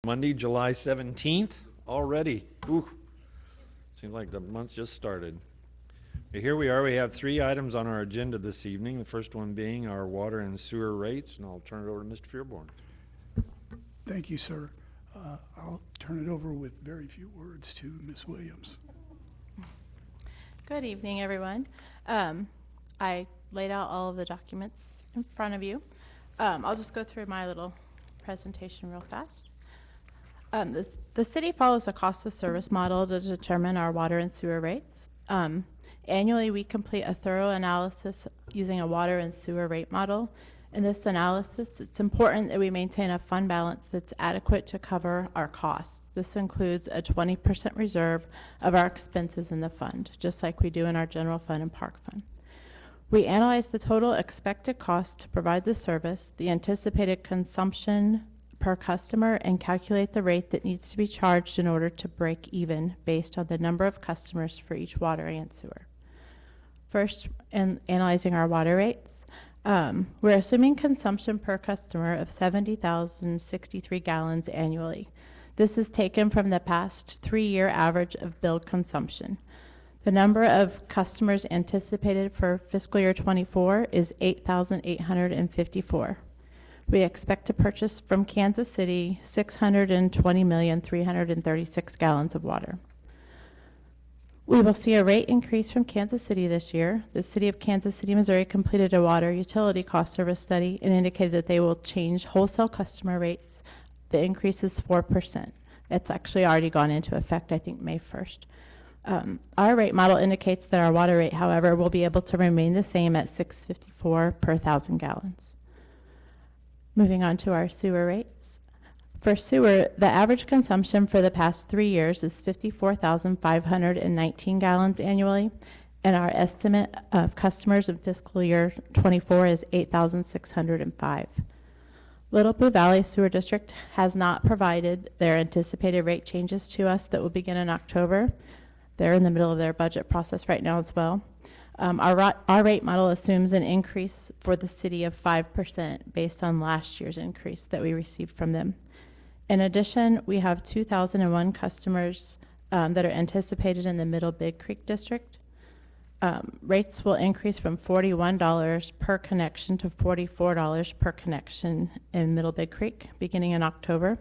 Monday, July 17th, already. Ooh, seems like the month just started. But here we are. We have 3 items on our agenda this evening. The first one being our water and sewer rates, and I'll turn it over to Mr. Fearborn. Thank you, sir. I'll turn it over with very few words to Ms. Williams. Good evening, everyone. I laid out all of the documents in front of you. I'll just go through my little presentation real fast. The city follows a cost of service model to determine our water and sewer rates. Annually, we complete a thorough analysis using a water and sewer rate model. In this analysis, it's important that we maintain a fund balance that's adequate to cover our costs. This includes a 20% reserve of our expenses in the fund, just like we do in our general fund and park fund. We analyze the total expected cost to provide the service, the anticipated consumption per customer, and calculate the rate that needs to be charged in order to break even based on the number of customers for each water and sewer. First, in analyzing our water rates, we're assuming consumption per customer of 70,063 gallons annually. This is taken from the past 3-year average of billed consumption. The number of customers anticipated for fiscal year 24 is 8,854. We expect to purchase from Kansas City 620,336 gallons of water. We will see a rate increase from Kansas City this year. The city of Kansas City, Missouri completed a water utility cost service study and indicated that they will change wholesale customer rates. The increase is 4%. It's actually already gone into effect, I think, May 1st. Our rate model indicates that our water rate, however, will be able to remain the same at $6.54 per 1,000 gallons. Moving on to our sewer rates. For sewer, the average consumption for the past 3 years is 54,519 gallons annually, and our estimate of customers in fiscal year 24 is 8,605. Little Blue Valley Sewer District has not provided their anticipated rate changes to us that will begin in October. They're in the middle of their budget process right now as well. Our rate model assumes an increase for the city of 5% based on last year's increase that we received from them. In addition, we have 2,001 customers that are anticipated in the Middle Big Creek District. Rates will increase from $41 per connection to $44 per connection in Middle Big Creek beginning in October.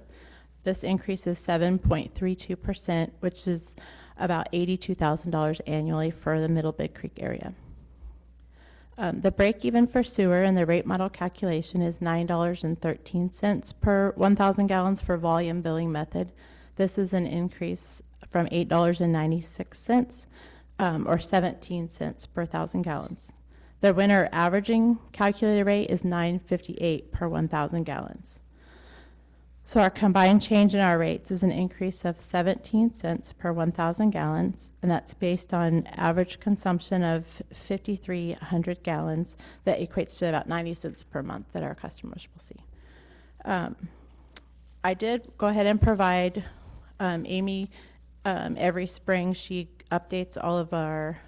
This increase is 7.32%, which is about $82,000 annually for the Middle Big Creek area. The break even for sewer in the rate model calculation is $9.13 per 1,000 gallons for volume billing method. This is an increase from $8.96 or 17 cents per 1,000 gallons. The winter averaging calculated rate is $9.58 per 1,000 gallons. So our combined change in our rates is an increase of 17 cents per 1,000 gallons, and that's based on average consumption of 5,300 gallons. That equates to about 90 cents per month that our customers will see. I did go ahead and provide Amy every spring. She updates all of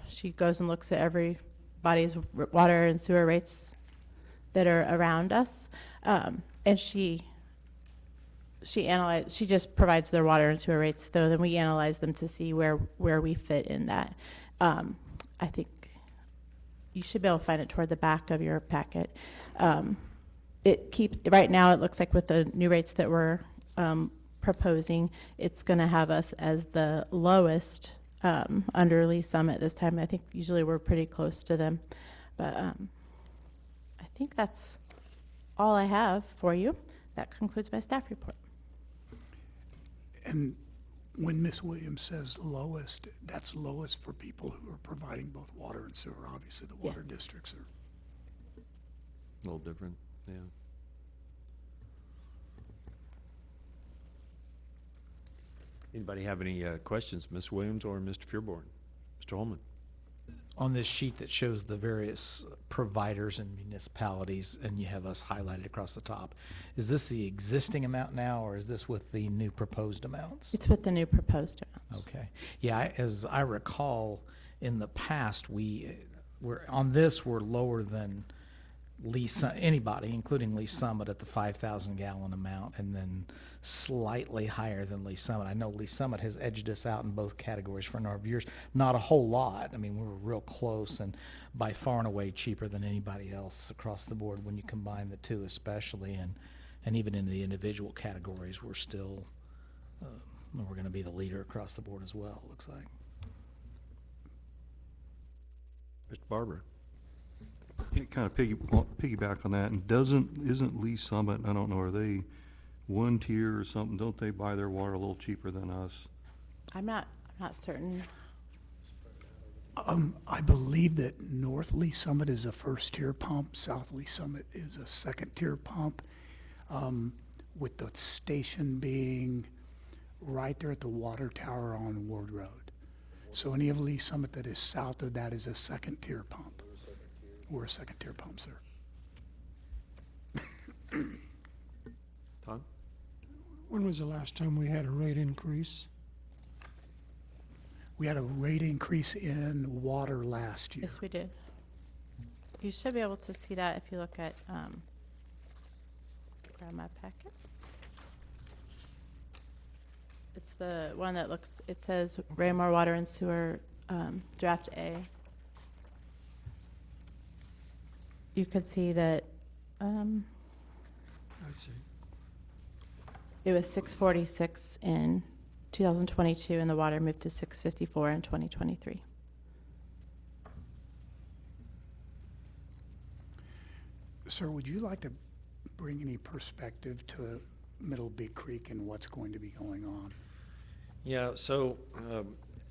she goes and looks at everybody's water and sewer rates that are around us, and she just provides their water and sewer rates, though then we analyze them to see where we fit in that. I think you should be able to find it toward the back of your packet. Right now it looks like with the new rates that we're proposing, it's going to have us as the lowest under Lee Summit this time. I think usually we're pretty close to them. But I think that's all I have for you. That concludes my staff report. And when Ms. Williams says lowest, that's lowest for people who are providing both water and sewer. Obviously, the water Yes. districts are. A little different, yeah. Anybody have any questions, Ms. Williams or Mr. Fearborn? Mr. Holman? On this sheet that shows the various providers and municipalities, and you have us highlighted across the top, is this the existing amount now, or is this with the new proposed amounts? It's with the new proposed amounts. Okay. Yeah, as I recall, in the past, we're lower than anybody, including Lee Summit, at the 5,000 gallon amount, and then slightly higher than Lee Summit. I know Lee Summit has edged us out in both categories for a number of years. Not a whole lot. I mean, we were real close and by far and away cheaper than anybody else across the board when you combine the two, especially, and even in the individual categories, we're still, we're going to be the leader across the board as well, it looks like. Mr. Barber. Kind of piggyback on that, and isn't Lee Summit, I don't know, are they one tier or something? Don't they buy their water a little cheaper than us? I'm not certain. I believe that North Lee Summit is a first-tier pump, South Lee Summit is a second-tier pump, with the station being right there at the water tower on Ward Road. So any of Lee Summit that is south of that is a second-tier pump. We're a second-tier pump, sir. Todd? When was the last time we had a rate increase? We had a rate increase in water last year. Yes, we did. You should be able to see that if you look at, grab my packet. It's the one that looks, it says Raymore Water and Sewer, Draft A. You could see that I see. it was 646 in 2022, and the water moved to 654 in 2023. Sir, would you like to bring any perspective to Middle Big Creek and what's going to be going on? Yeah, so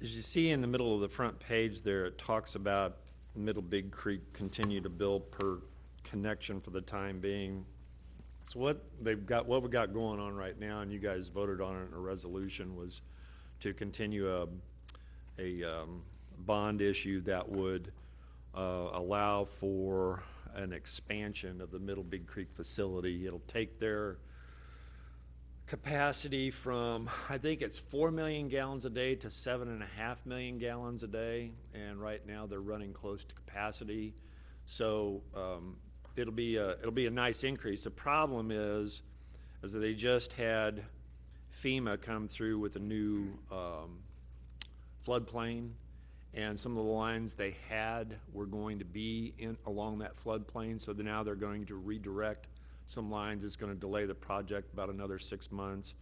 as you see in the middle of the front page there, it talks about Middle Big Creek continue to build per connection for the time being. So what we got going on right now, and you guys voted on it in a resolution, was to continue a bond issue that would allow for an expansion of the Middle Big Creek facility. It'll take their capacity from, I think it's 4 million gallons a day to 7.5 million gallons a day, and right now they're running close to capacity. So it'll be a nice increase. The problem is that they just had FEMA come through with a new floodplain, and some of the lines they had were going to be along that floodplain, so now they're going to redirect some lines. It's going to delay the project about another 6 months.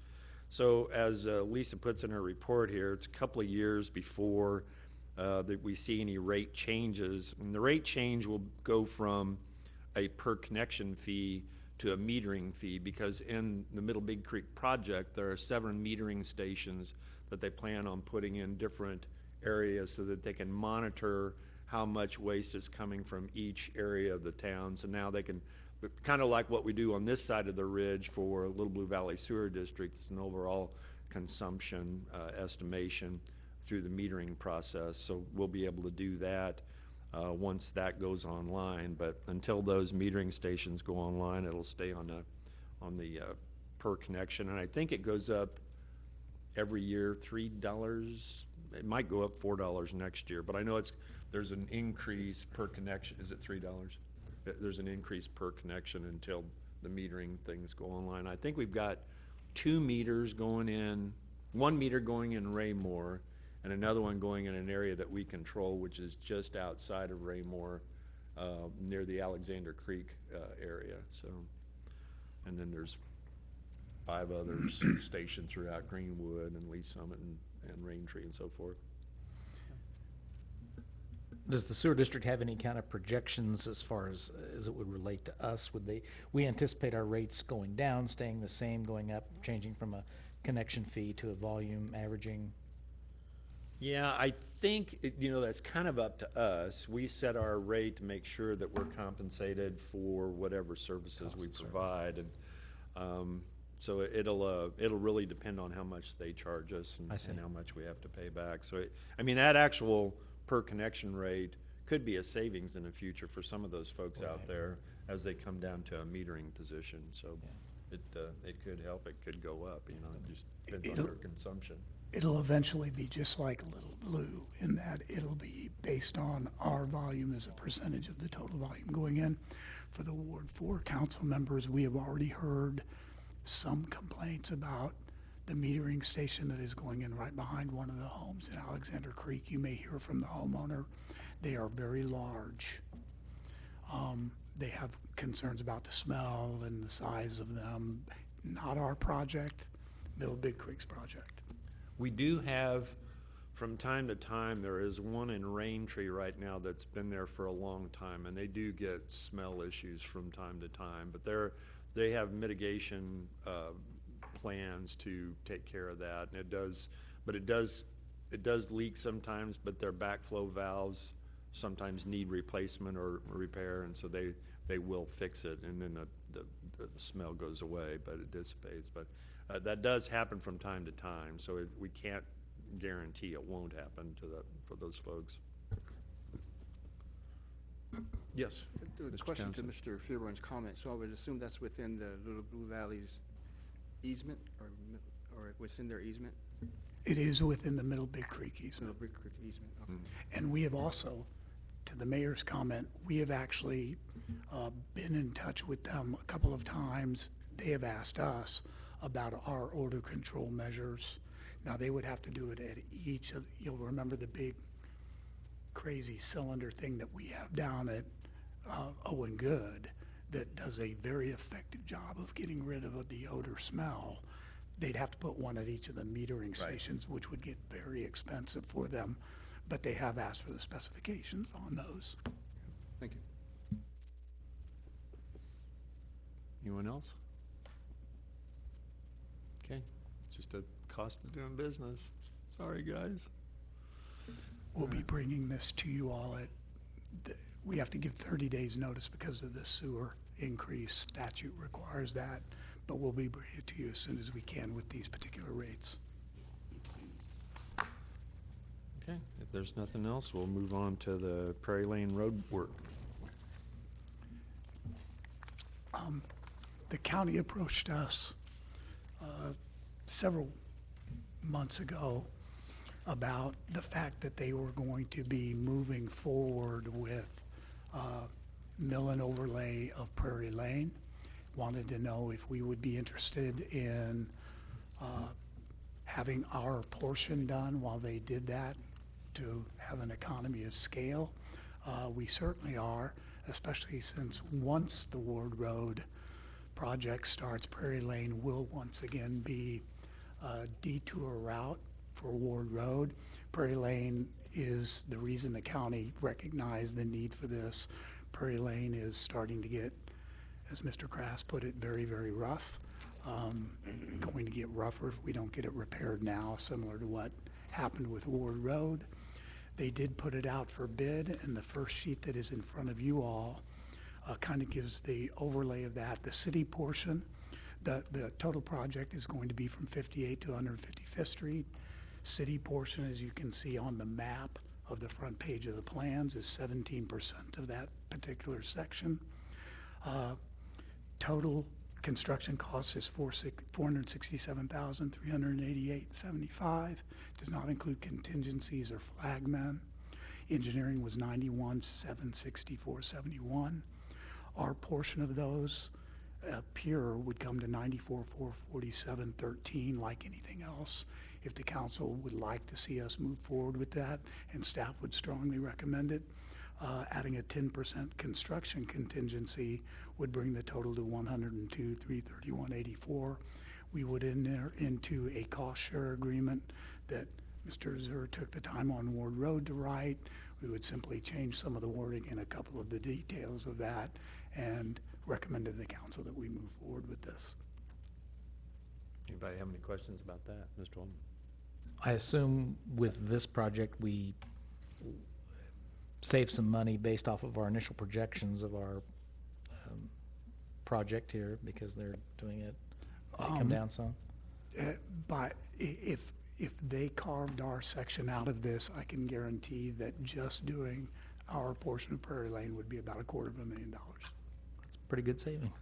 So as Lisa puts in her report here, it's a couple of years before that we see any rate changes. And the rate change will go from a per connection fee to a metering fee, because in the Middle Big Creek project, there are 7 metering stations that they plan on putting in different areas so that they can monitor how much waste is coming from each area of the town. So now they can, kind of like what we do on this side of the ridge for Little Blue Valley Sewer District, it's an overall consumption estimation through the metering process. So we'll be able to do that once that goes online. But until those metering stations go online, it'll stay on the per connection. And I think it goes up every year, $3. It might go up $4 next year, but I know there's an increase per connection. Is it $3? There's an increase per connection until the metering things go online. I think we've got 2 meters going in, 1 meter going in Raymore, and another one going in an area that we control, which is just outside of Raymore, near the Alexander Creek area. So, and then there's 5 others stationed throughout Greenwood and Lee Summit and Raintree and so forth. Does the sewer district have any kind of projections as far as it would relate to us? We anticipate our rates going down, staying the same, going up, changing from a connection fee to a volume averaging? Yeah, I think, that's kind of up to us. We set our rate to make sure that we're compensated for whatever services we provide. And so it'll really depend on how much they charge us and how much we have to pay back. So, that actual per connection rate could be a savings in the future for some of those folks out there as they come down to a metering position. So it could help, it could go up, it just depends on their consumption. It'll eventually be just like Little Blue in that it'll be based on our volume as a percentage of the total volume going in. For the Ward 4 council members, we have already heard some complaints about the metering station that is going in right behind one of the homes in Alexander Creek. You may hear from the homeowner. They are very large. They have concerns about the smell and the size of them. Not our project, Middle Big Creek's project. We do have, from time to time, there is one in Raintree right now that's been there for a long time, and they do get smell issues from time to time, but they have mitigation plans to take care of that, and it does leak sometimes, but their backflow valves sometimes need replacement or repair, and so they will fix it, and then the smell goes away, but it dissipates. But that does happen from time to time, so we can't guarantee it won't happen for those folks. Yes, A Mr. question to Townsend. Mr. Fearburn's comment. So I would assume that's within the Little Blue Valley's easement or within their easement? It is within the Middle Big Creek Little easement. Big Creek easement, okay. And we have also, to the mayor's comment, we have actually been in touch with them a couple of times. They have asked us about our odor control measures. Now, they would have to do it at each of, you'll remember the big crazy cylinder thing that we have down at Owen Good that does a very effective job of getting rid of the odor smell. They'd have to put one at each of the metering stations, which would get very expensive for them, but they have asked for the specifications on those. Thank you. Anyone else? Okay, just a cost of doing business. Sorry, guys. We'll be bringing this to you all we have to give 30 days notice because of the sewer increase. Statute requires that, but we'll be bringing it to you as soon as we can with these particular rates. Okay, if there's nothing else, we'll move on to the Prairie Lane Road work. The county approached us several months ago about the fact that they were going to be moving forward with mill and overlay of Prairie Lane. Wanted to know if we would be interested in having our portion done while they did that to have an economy of scale. We certainly are, especially since once the Ward Road project starts, Prairie Lane will once again be a detour route for Ward Road. Prairie Lane is the reason the county recognized the need for this. Prairie Lane is starting to get, as Mr. Crass put it, very, very rough. Going to get rougher if we don't get it repaired now, similar to what happened with Ward Road. They did put it out for bid, and the first sheet that is in front of you all kind of gives the overlay of that. The city portion, the total project is going to be from 58 to 155th Street. City portion, as you can see on the map of the front page of the plans, is 17% of that particular section. Total construction cost is $467,388.75. Does not include contingencies or flagmen. Engineering was $91,764.71. Our portion of those, pure, would come to $94,447.13, like anything else. If the council would like to see us move forward with that, and staff would strongly recommend it, adding a 10% construction contingency would bring the total to $102,331.84. We would enter into a cost share agreement that Mr. Zur took the time on Ward Road to write. We would simply change some of the wording and a couple of the details of that and recommend to the council that we move forward with this. Anybody have any questions about that? Mr. Holman? I assume with this project, we save some money based off of our initial projections of our project here because they're doing it, they come down some? But if they carved our section out of this, I can guarantee that just doing our portion of Prairie Lane would be about $250,000. That's pretty good savings.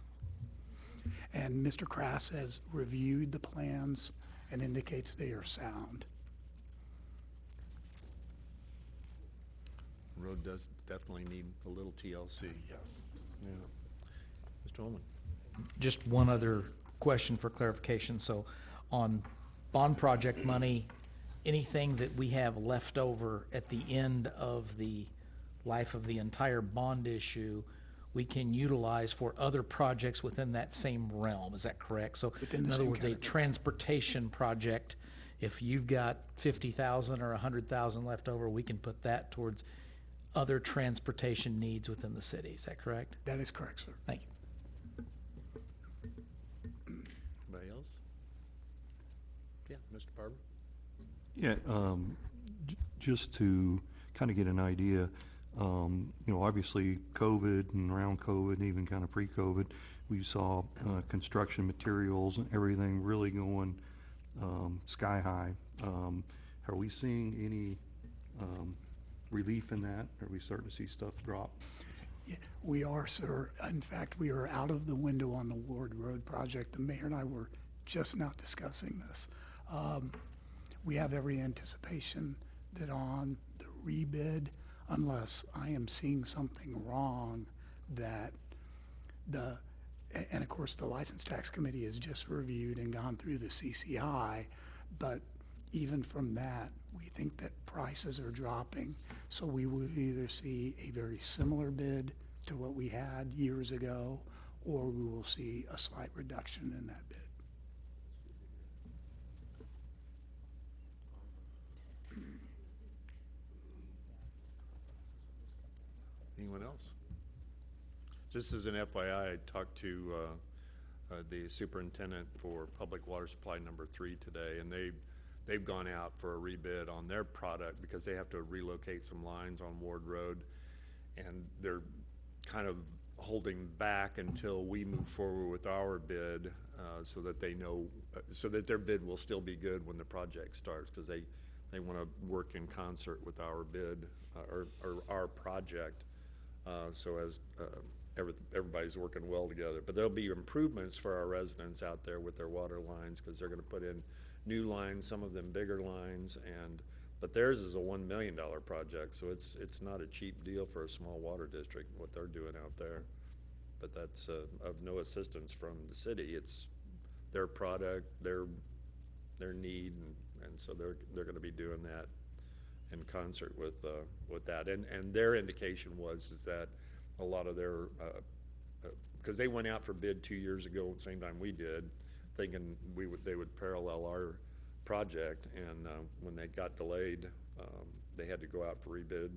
And Mr. Crass has reviewed the plans and indicates they are sound. Road does definitely need a little TLC. Yes. Yeah. Mr. Holman? Just one other question for clarification. So on bond project money, anything that we have left over at the end of the life of the entire bond issue, we can utilize for other projects within that same realm. Is that correct? So Within the in other same words, a category. transportation project, if you've got 50,000 or 100,000 left over, we can put that towards other transportation needs within the city. Is that correct? That is correct, sir. Thank you. Anybody else? Yeah, Mr. Barber? Yeah, just to kind of get an idea, obviously COVID and around COVID, and even kind of pre-COVID, we saw construction materials and everything really going sky high. Are we seeing any relief in that? Are we starting to see stuff drop? Yeah, we are, sir. In fact, we are out of the window on the Ward Road project. The mayor and I were just now discussing this. We have every anticipation that on the rebid, unless I am seeing something wrong, that and of course, the License Tax Committee has just reviewed and gone through the CCI, but even from that, we think that prices are dropping. So we will either see a very similar bid to what we had years ago, or we will see a slight reduction in that bid. Anyone else? Just as an FYI, I talked to the superintendent for Public Water Supply number 3 today, and they've gone out for a rebid on their product because they have to relocate some lines on Ward Road, and they're kind of holding back until we move forward with our bid so that they know, so that their bid will still be good when the project starts, because they want to work in concert with our bid or our project. So as everybody's working well together. But there'll be improvements for our residents out there with their water lines, because they're going to put in new lines, some of them bigger lines, but theirs is a $1 million project, so it's not a cheap deal for a small water district, what they're doing out there. But that's of no assistance from the city. It's their product, their need, and so they're going to be doing that in concert with that. And their indication is that a lot of their, because they went out for bid 2 years ago, at the same time we did, thinking they would parallel our project, and when they got delayed, they had to go out for rebid,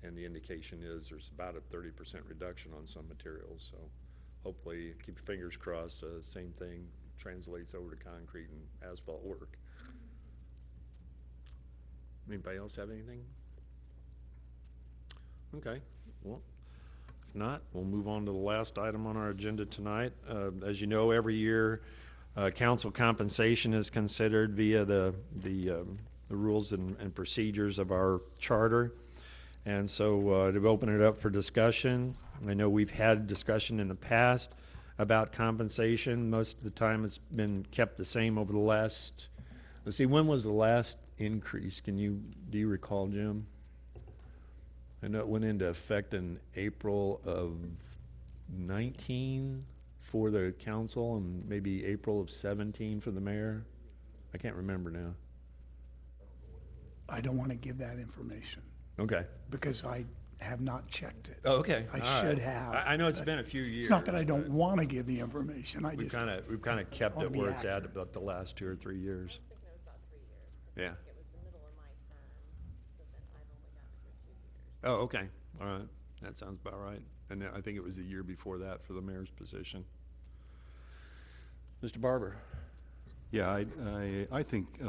and the indication is there's about a 30% reduction on some materials. So hopefully, keep your fingers crossed, same thing translates over to concrete and asphalt work. Anybody else have anything? Okay, well, if not, we'll move on to the last item on our agenda tonight. As you know, every year, council compensation is considered via the rules and procedures of our charter. And so to open it up for discussion, I know we've had discussion in the past about compensation. Most of the time it's been kept the same over the last, let's see, when was the last increase? Do you recall, Jim? I know it went into effect in April of 19 for the council, and maybe April of 17 for the mayor. I can't remember now. I don't want to give that information Okay. because I have not checked it. Oh, okay. I All should right. have. I know it's but been a few years. It's not that I don't but want to give the information. I We've just, kind of kept wanna it be where it's at accurate. about the last 2 or 3 years. I was thinking it was about 3 years. 'Cause Yeah. I think it was the middle of my term, so then I've only got it for 2 years. Oh, okay. All right. That sounds about right. And then I think it was the year before that for the mayor's position. Mr. Barber? Yeah, I think,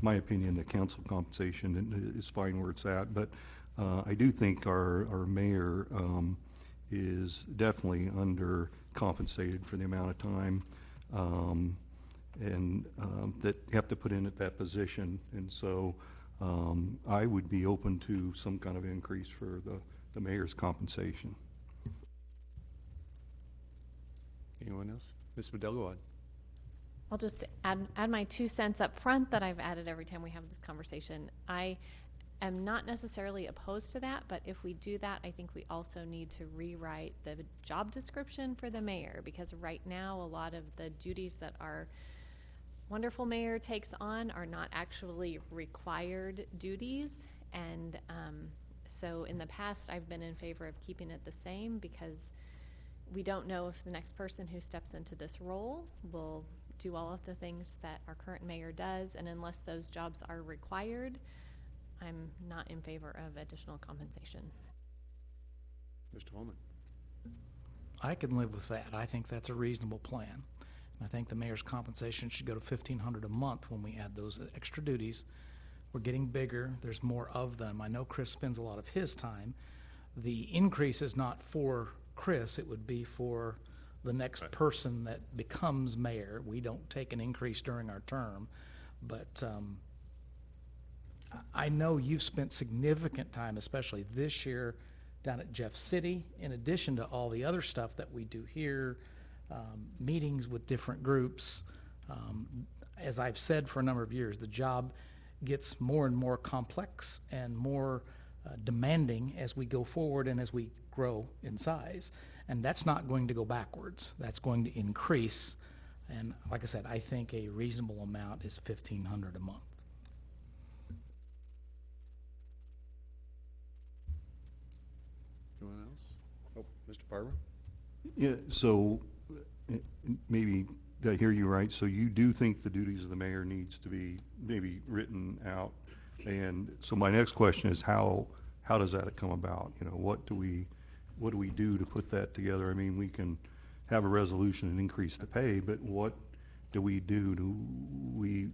my opinion, that council compensation is fine where it's at, but I do think our mayor is definitely under compensated for the amount of time and that you have to put in at that position. And so I would be open to some kind of increase for the mayor's compensation. Anyone else? Ms. Madelgawad? I'll just add my 2 cents up front that I've added every time we have this conversation. I am not necessarily opposed to that, but if we do that, I think we also need to rewrite the job description for the mayor, because right now, a lot of the duties that our wonderful mayor takes on are not actually required duties. And so in the past, I've been in favor of keeping it the same, because we don't know if the next person who steps into this role will do all of the things that our current mayor does, and unless those jobs are required, I'm not in favor of additional compensation. Mr. Holman? I can live with that. I think that's a reasonable plan. And I think the mayor's compensation should go to $1,500 a month when we add those extra duties. We're getting bigger, there's more of them. I know Chris spends a lot of his time. The increase is not for Chris, it would be for the next person that becomes mayor. We don't take an increase during our term, but I know you've spent significant time, especially this year, down at Jeff City, in addition to all the other stuff that we do here, meetings with different groups. As I've said for a number of years, the job gets more and more complex and more demanding as we go forward and as we grow in size. And that's not going to go backwards. That's going to increase. And like I said, I think a reasonable amount is $1,500 a month. Anyone else? Oh, Mr. Barber? Yeah, so maybe, did I hear you right? So you do think the duties of the mayor needs to be maybe written out? And so my next question is how does that come about? You know, what do we do to put that together? I mean, we can have a resolution and increase the pay, but what do we do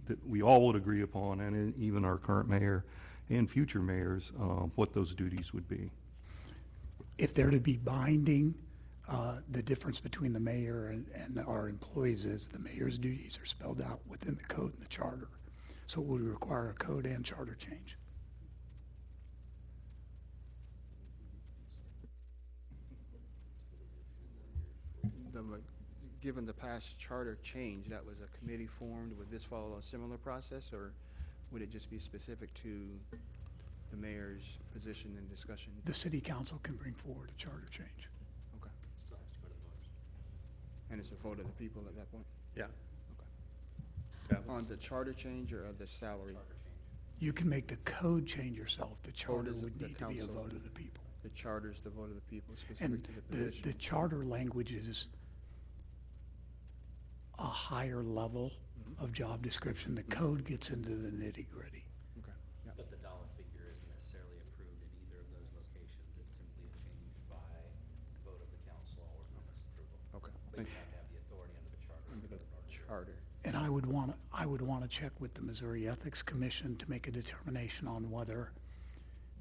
that we all would agree upon, and even our current mayor and future mayors, what those duties would be? If they're to be binding, the difference between the mayor and our employees is the mayor's duties are spelled out within the code and the charter. So it would require a code and charter change. Given the past charter change, that was a committee formed, would this follow a similar process, or would it just be specific to the mayor's position and discussion? The city council can bring forward a charter change. Okay. And it's a vote of the people at that point? Yeah. Okay. On the charter change or the salary? You can make the code change yourself. The charter does would the need to be a council- vote of the people. The charter's the vote of the people, specific And to the the position? charter language is a higher level of job description. The code gets into the nitty-gritty. Okay, yeah. But the dollar figure isn't necessarily approved in either of those locations. It's simply a change by vote of the council or unanimous approval. Okay, But thank you have to have the authority under the charter. Under the charter. And I would want to check with the Missouri Ethics Commission to make a determination on whether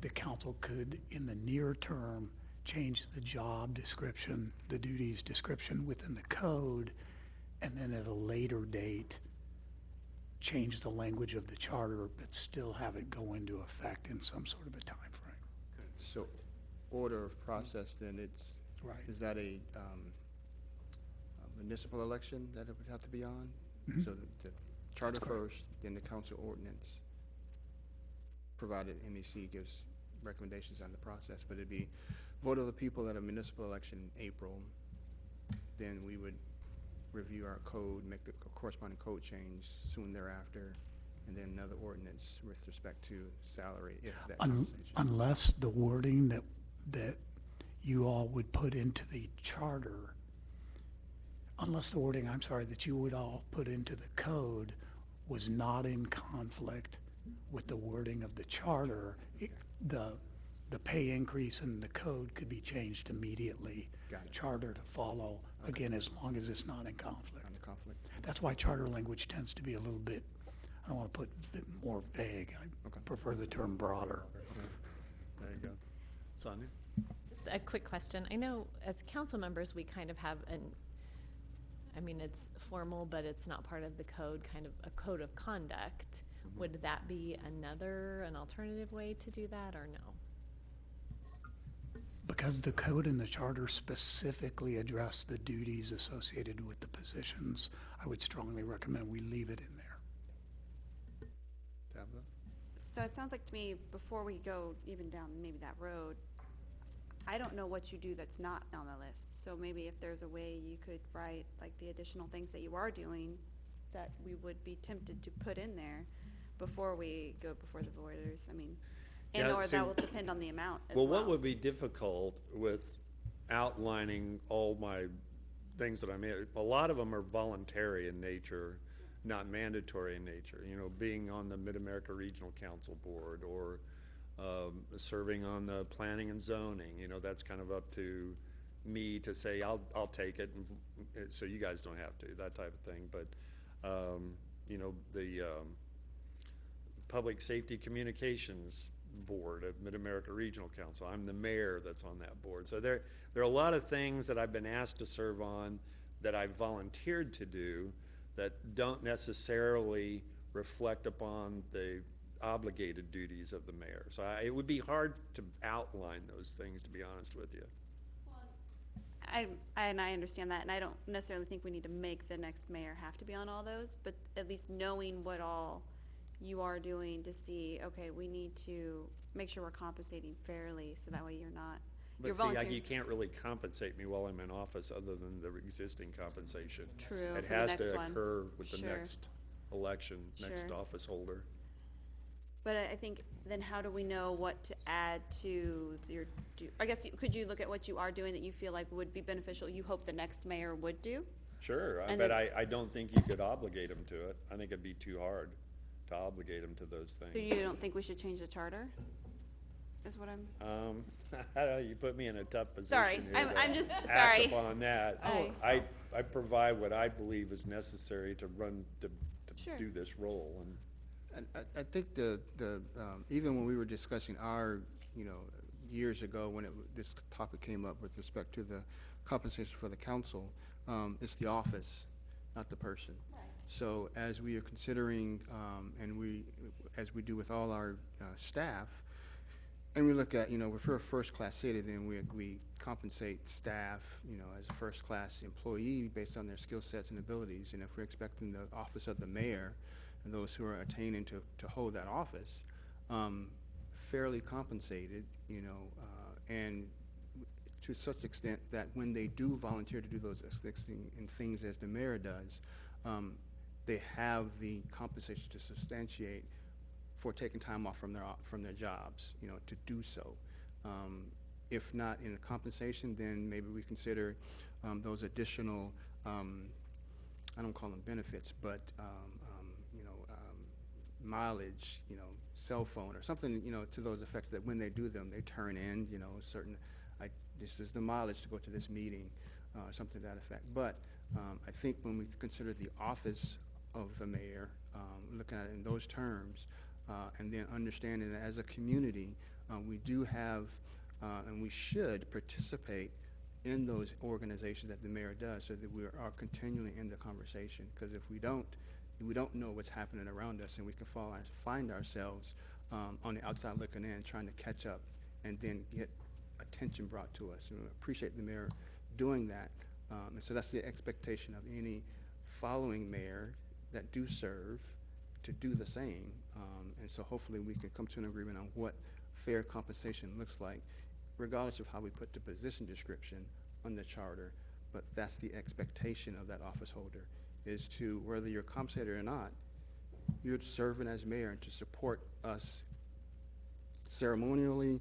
the council could, in the near term, change the job description, the duties description within the code, and then at a later date, change the language of the charter, but still have it go into effect in some sort of a time frame. So, order of process, then it's, Right. is that a municipal election that it would have to be on? So the charter That's correct. first, then the council ordinance, provided MEC gives recommendations on the process, but it'd be vote of the people at a municipal election in April. Then we would review our code, make a corresponding code change soon thereafter, and then another ordinance with respect to salary, if that conversation. Unless the wording that you all would put into the charter, unless the wording, I'm sorry, that you would all put into the code was not in conflict with the wording of the charter, the pay increase in the code could be changed immediately. Got it. Charter to follow, again, as long as it's not in conflict. On the conflict. That's why charter language tends to be a little bit, I don't want to put more vague. I Okay. prefer the term broader. There you go. Sonia? Just a quick question. I know as council members, we kind of have I mean, it's formal, but it's not part of the code, kind of a code of conduct. Would that be an alternative way to do that, or no? Because the code and the charter specifically address the duties associated with the positions, I would strongly recommend we leave it in there. Tabitha? So it sounds like to me, before we go even down maybe that road, I don't know what you do that's not on the list. So maybe if there's a way you could write like the additional things that you are doing that we would be tempted to put in there before we go before the voters. I mean, and Yeah, or see, that will depend on the amount as Well, well. what would be difficult with outlining all my things that I made, a lot of them are voluntary in nature, not mandatory in nature. You know, being on the Mid-America Regional Council Board or serving on the planning and zoning, you know, that's kind of up to me to say, I'll take it, and so you guys don't have to, that type of thing. But, you know, the Public Safety Communications Board of Mid-America Regional Council, I'm the mayor that's on that board. So there are a lot of things that I've been asked to serve on that I've volunteered to do that don't necessarily reflect upon the obligated duties of the mayor. So it would be hard to outline those things, to be honest with you. And I understand that, and I don't necessarily think we need to make the next mayor have to be on all those, but at least knowing what all you are doing to see, okay, we need to make sure we're compensating fairly, so that way you're not, But you're see, volunteering. you can't really compensate me while I'm in office other than the existing compensation. True, It for the has next to one. occur with the Sure. next election, next Sure. office holder. But I think, then how do we know what to add to your, I guess, could you look at what you are doing that you feel like would be beneficial, you hope the next mayor would do? Sure, And but then- I don't think you could obligate them to it. I think it'd be too hard to obligate them to those So things. you don't think we should change the charter? Is what I'm, I don't know, you put me in a tough position Sorry, here I'm to just- act sorry. upon that. I provide what I believe is necessary to run, to Sure. do this role, and And I think even when we were discussing our, you know, years ago when this topic came up with respect to the compensation for the council, it's the office, not the person. So as we are considering, as we do with all our staff, and we look at, you know, if we're a first-class city, then we compensate staff, you know, as a first-class employee based on their skill sets and abilities. And if we're expecting the office of the mayor and those who are attaining to hold that office, fairly compensated, you know, and to such extent that when they do volunteer to do those existing things as the mayor does, they have the compensation to substantiate for taking time off from their jobs, you know, to do so. If not in the compensation, then maybe we consider those additional, I don't call them benefits, but mileage, you know, cell phone or something, you know, to those effects that when they do them, they turn in, you know, certain, this is the mileage to go to this meeting, something to that effect. But I think when we consider the office of the mayor, looking at it in those terms, and then understanding that as a community, we do have, and we should participate in those organizations that the mayor does so that we are continually in the conversation. Because if we don't know what's happening around us, and we can find ourselves on the outside looking in, trying to catch up and then get attention brought to us. And we appreciate the mayor doing that. And so that's the expectation of any following mayor that do serve to do the same. And so hopefully we can come to an agreement on what fair compensation looks like, regardless of how we put the position description on the charter. But that's the expectation of that office holder, is to, whether you're compensated or not, you're serving as mayor and to support us ceremonially,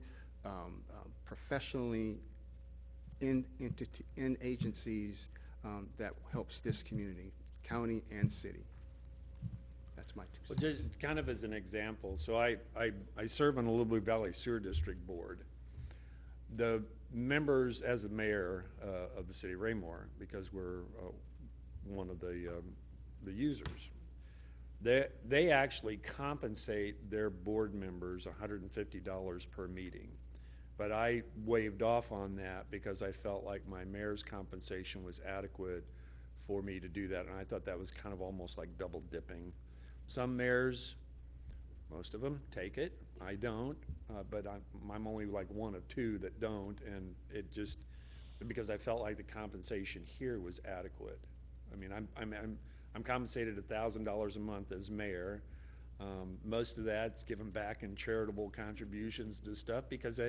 professionally, in agencies that helps this community, county and city. That's my 2 Well, cents. just kind of as an example, so I serve on the Little Blue Valley Sewer District Board. The members, as the mayor of the city of Raymore, because we're one of the users, they actually compensate their board members $150 per meeting. But I waived off on that because I felt like my mayor's compensation was adequate for me to do that, and I thought that was kind of almost like double dipping. Some mayors, most of them, take it. I don't, but I'm only like one of 2 that don't, and it just, because I felt like the compensation here was adequate. I mean, I'm compensated $1,000 a month as mayor. Most of that's given back in charitable contributions to stuff because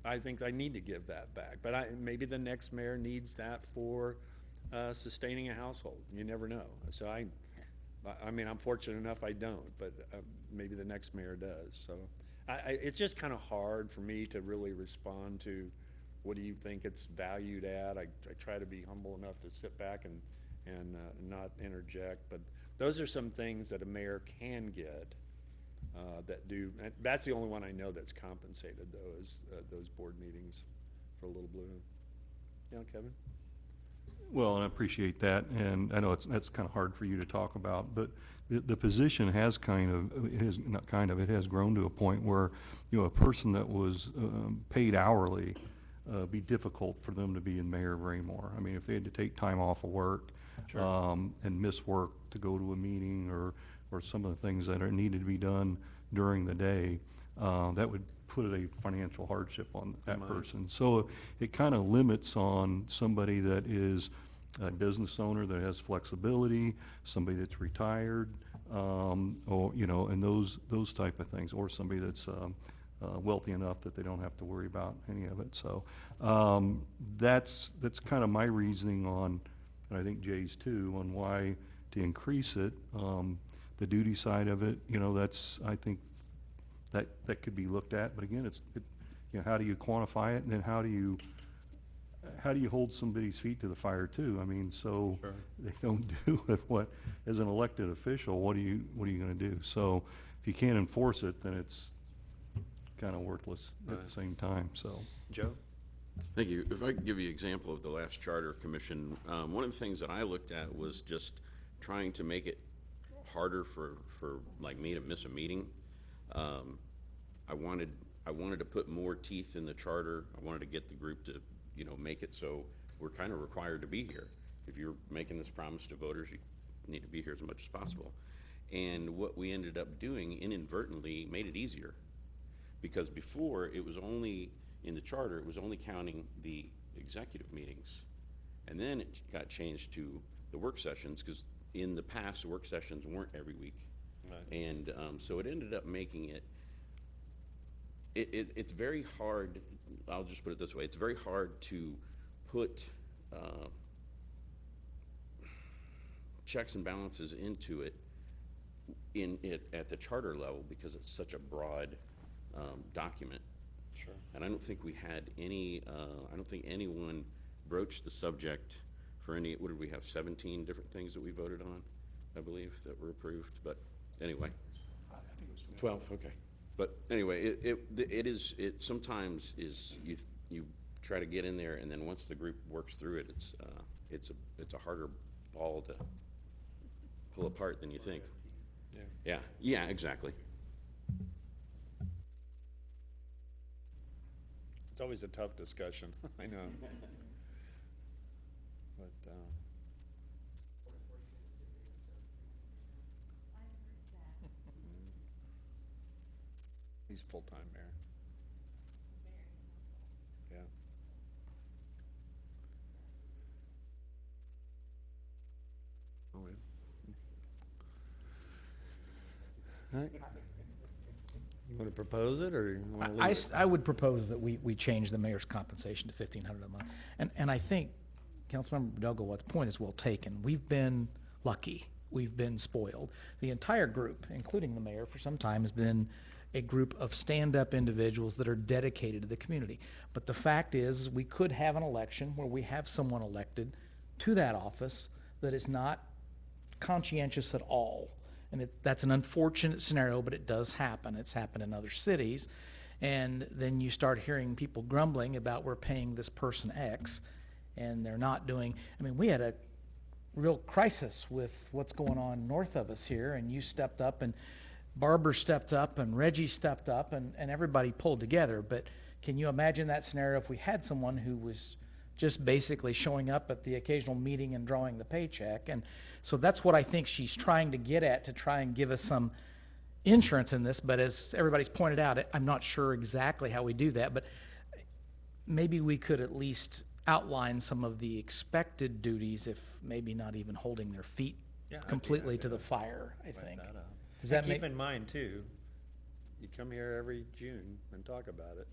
I think I need to give that back. But maybe the next mayor needs that for sustaining a household. You never know. So I mean, I'm fortunate enough I don't, but maybe the next mayor does. So it's just kind of hard for me to really respond to what do you think it's valued at. I try to be humble enough to sit back and not interject. But those are some things that a mayor can get that do. And that's the only one I know that's compensated, though, is those board meetings for Little Blue. Yeah, Kevin? Well, and I appreciate that, and I know that's kind of hard for you to talk about, but the position has it has grown to a point where, you know, a person that was paid hourly, be difficult for them to be in mayor of Raymore. I mean, if they had to take time off of work, and miss work to go to a meeting or some of the things that are needed to be done during the day, that would put a financial hardship on that person. So it kind of limits on somebody that is a business owner that has flexibility, somebody that's retired, or, you know, and those type of things, or somebody that's wealthy enough that they don't have to worry about any of it. So that's kind of my reasoning on, and I think Jay's too, on why to increase it. The duty side of it, you know, I think that could be looked at, but again, you know, how do you quantify it, and then how do you hold somebody's feet to the fire too? I mean, so they don't do it. What, as an elected official, what are you going to do? So if you can't enforce it, then it's kind of worthless at the same time. So, Joe? Thank you. If I could give you an example of the last Charter Commission, one of the things that I looked at was just trying to make it harder for like me to miss a meeting. I wanted to put more teeth in the charter. I wanted to get the group to, you know, make it so we're kind of required to be here. If you're making this promise to voters, you need to be here as much as possible. And what we ended up doing inadvertently made it easier, because before it was only in the charter, it was only counting the executive meetings, and then it got changed to the work sessions, because in the past, the work sessions weren't every week. Right. And so it ended up making it's very hard. I'll just put it this way: it's very hard to put checks and balances into it at the charter level, because it's such a broad document. Sure. And I don't think we had any. I don't think anyone broached the subject for any. What did we have? 17 different things that we voted on, I believe, that were approved. But anyway, I think it was 12. Okay. But anyway, it sometimes is you try to get in there, and then once the group works through it, it's a harder ball to pull apart than you think. Yeah, exactly. It's always a tough discussion. I know. But he's full-time mayor. Yeah. Oh, yeah. All right. You want to propose it, or you want to leave it? I would propose that we change the mayor's compensation to $1,500 a month. And I think Councilmember Dogowatt's point is well taken. We've been lucky. We've been spoiled. The entire group, including the mayor for some time, has been a group of stand-up individuals that are dedicated to the community. But the fact is, we could have an election where we have someone elected to that office that is not conscientious at all. And that's an unfortunate scenario, but it does happen. It's happened in other cities. And then you start hearing people grumbling about we're paying this person X, and they're not doing. I mean, we had a real crisis with what's going on north of us here, and you stepped up, and Barbara stepped up, and Reggie stepped up, and everybody pulled together. But can you imagine that scenario if we had someone who was just basically showing up at the occasional meeting and drawing the paycheck? And so that's what I think she's trying to get at, to try and give us some insurance in this. But as everybody's pointed out, I'm not sure exactly how we do that, but maybe we could at least outline some of the expected duties, if maybe not even holding their feet completely to the fire, I think. Does that And make, keep in mind too, you come here every June and talk about it.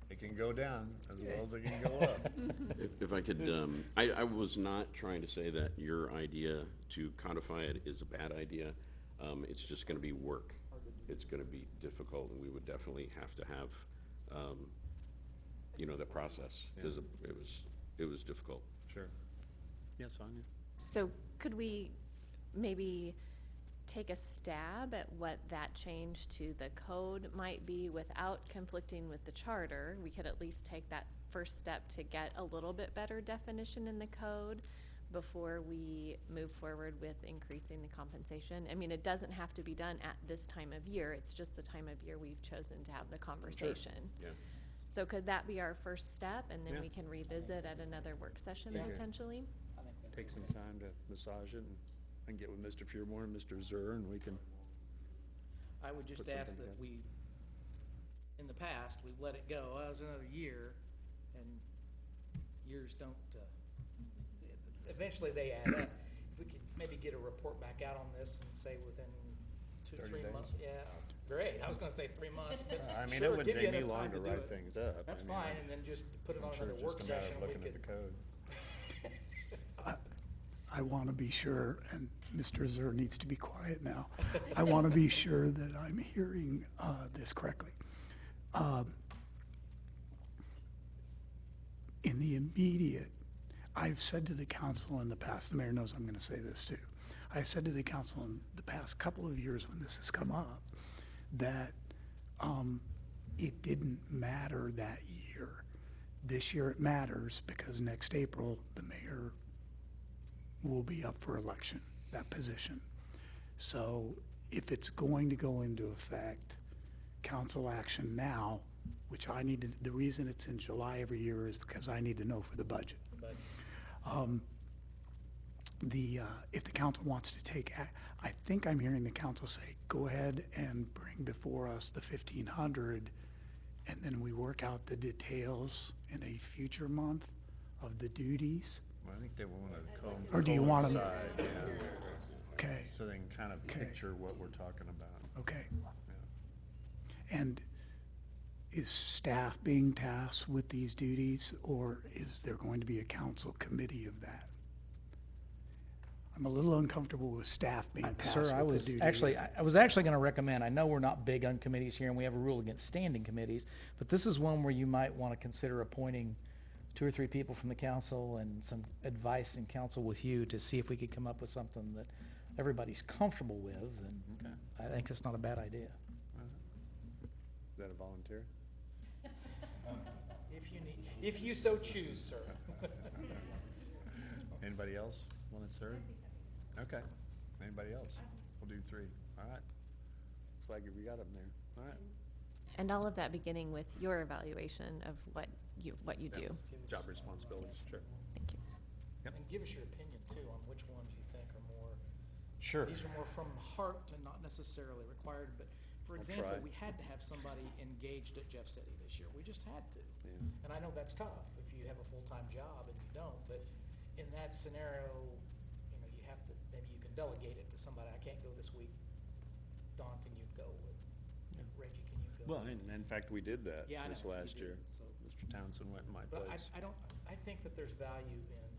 It can go down as well as it can go up. If I could, I was not trying to say that your idea to codify it is a bad idea. It's just gonna be work. It's gonna be difficult, and we would definitely have to have, the process, because it was difficult. Sure. Yes, Anya? So could we maybe take a stab at what that change to the code might be without conflicting with the charter? We could at least take that first step to get a little bit better definition in the code before we move forward with increasing the compensation. I mean, it doesn't have to be done at this time of year, it's just the time of year we've chosen to have the conversation. Yeah. So could that be our first step, and then Yeah. we can revisit at another work session Yeah. potentially? Take some time to massage it and get with Mr. Fearmore and Mr. Zur, and we can, I would just Put ask something that together. in the past, we've let it go, it was another year, and years don't, eventually they add up. If we could maybe get a report back out on this and say within 2 to 30 3 days? months. Yeah, great, I was gonna say 3 months, but I mean, sure, it would give you take me enough long time to do write it. things up. That's I mean, fine, and then just put it I'm on sure another it's work just a matter session, of we looking at the could. code. I want to be sure, and Mr. Zur needs to be quiet now. I want to be sure that I'm hearing this correctly. In the immediate, I've said to the council in the past, the mayor knows I'm going to say this too. I've said to the council in the past couple of years when this has come up, that it didn't matter that year. This year it matters because next April, the mayor will be up for election, that position. So if it's going to go into effect, council action now, which I need to, the reason it's in July every year is because I need to know for the budget. If the council wants to take, I think I'm hearing the council say, go ahead and bring before us the 1,500, and then we work out the details in a future month of the duties. Well, I think they want to Or do you want 'em- coincide, yeah, Okay, so they can kind of Okay. picture what we're talking about. okay. Yeah. And is staff being tasked with these duties, or is there going to be a council committee of that? I'm a little uncomfortable with staff being tasked Sir, I with was the duty. actually, I was actually gonna recommend, I know we're not big on committees here and we have a rule against standing committees, but this is one where you might wanna consider appointing 2 or 3 people from the council and some advice and counsel with you to see if we could come up with something that everybody's comfortable with, and Okay. I think it's not a bad idea. Is that a volunteer? If you so choose, sir. Anybody else want to serve? Okay. Anybody else? We'll do 3. All right. Looks like we got them there. All right. And all of that beginning with your evaluation of what you do. Job responsibilities, sure. Thank you. Yep. And give us your opinion too on which ones you think are more. Sure. These are more from the heart and not necessarily required, but for I'll example, try. we had to have somebody engaged at Jeff City this year. We just had to. Yeah. And I know that's tough if you have a full-time job and you don't, but in that scenario, you have to, maybe you can delegate it to somebody. I can't go this week. Don, can you go? Reggie, can you go? Well, in fact, we did that Yeah, I this know, you last did. year. So- Mr. Townsend went in my But place. I think that there's value in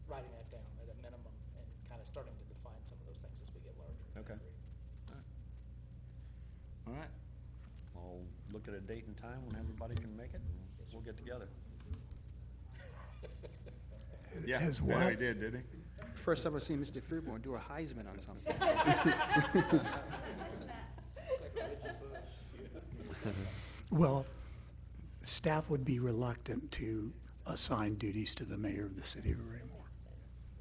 writing that down at a minimum and kind of starting to define some of those things as we get larger. I Okay. agree. All right. I'll look at a date and time when everybody can make it, and we'll get together. Yeah, Has yeah, what? he did, didn't he? First time I've seen Mr. Freeborn do a Heisman on something. Well, staff would be reluctant to assign duties to the mayor of the city of Raymore.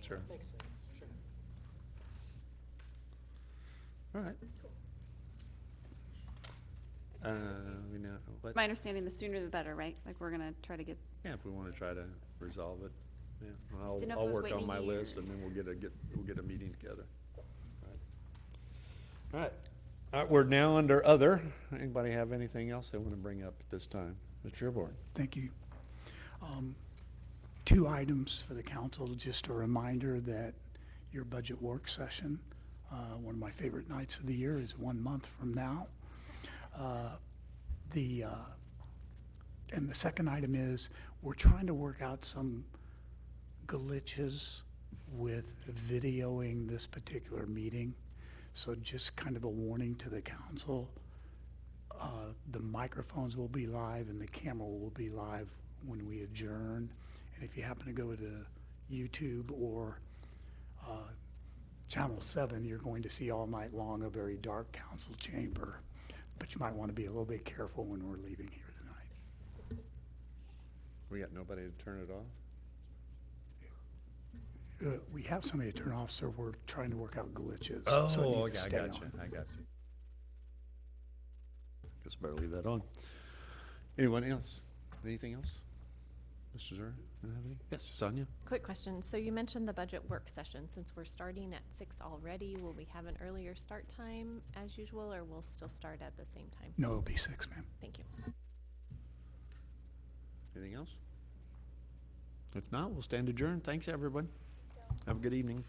Sure. Makes sense, sure. All right. We know, what, My understanding, the sooner the better, right? Like, we're gonna try to get, yeah, if we want to try to resolve it, yeah. I'll, Didn't know if I'll it was work waiting on a my year. list, and then we'll get a meeting together. All right. All right, we're now under other. Anybody have anything else they want to bring up at this time? Mr. Fearborn? Thank you. 2 items for the council, just a reminder that your budget work session One of my favorite nights of the year is 1 month from now. And the second item is, we're trying to work out some glitches with videoing this particular meeting. So just kind of a warning to the council. The microphones will be live and the camera will be live when we adjourn. And if you happen to go to YouTube or Channel 7, you're going to see all night long a very dark council chamber. But you might want to be a little bit careful when we're leaving here tonight. We got nobody to turn it off? We have somebody to turn off, so we're trying to work out glitches. so it Oh, needs to okay, I stay got you, on. I got you. Guess better leave that on. Anyone else? Anything else? Mr. Zura, you have any? Yes, Sonia? Quick question. So you mentioned the budget work session. Since we're starting at 6 already, will we have an earlier start time as usual, or we'll still start at the same time? No, it'll be 6, ma'am. Thank you. Anything else? If not, we'll stand adjourned. Thanks, everyone. Have a good evening.